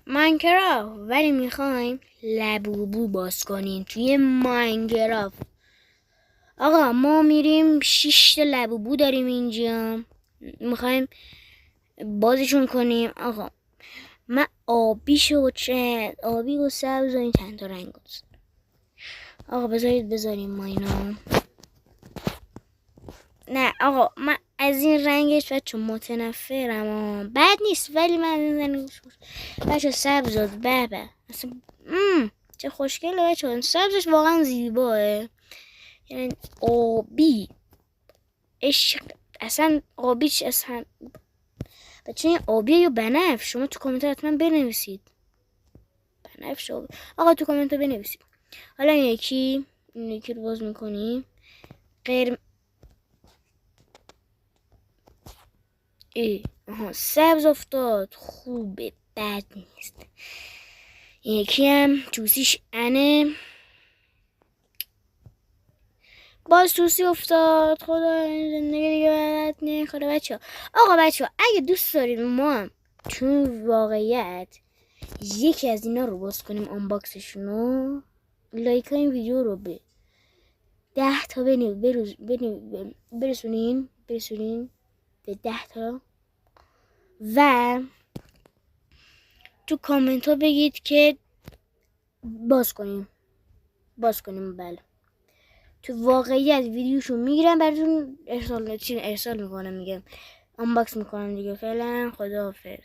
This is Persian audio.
ماینکرافت، ولی میخوایم لبوبو باز کنیم توی ماینکرافت. آقا ما میریم 6 تا لبوبو داریم اینجا، میخوایم بازشون کنیم. آقا من آبیشو چه آبی و سبز و این چند تا رنگ دوست. آقا بذاریم ما اینا. نه آقا من از این رنگش بچه متنفرم. بد نیست ولی من از این رنگش بچه سبز و به اصلا چه خوشگله بچه. سبزش واقعا زیباه، یعنی آبی عشق. اصلا آبیش اصلا بچه این آبیه یا بنفش؟ شما تو کامنت حتما بنویسید بنفش آبی. آقا تو کامنت بنویسید. حالا این یکی رو باز میکنیم. سبز افتاد، خوبه بد نیست. یکی هم توسیش انه، باز توسی افتاد. خدا زندگی دیگه بد نخوره بچه ها. آقا بچه ها اگه دوست دارید ما هم تو واقعیت یکی از اینا رو باز کنیم آنباکسشونو، لایک ها این ویدیو رو به 10 تا برسونین به 10 تا و تو کامنت ها بگید که باز کنیم. بله تو واقعیت ویدیوشو میگیرم براتون ارسال میکنم، میگم آنباکس میکنم دیگه. فعلا خداحافظ.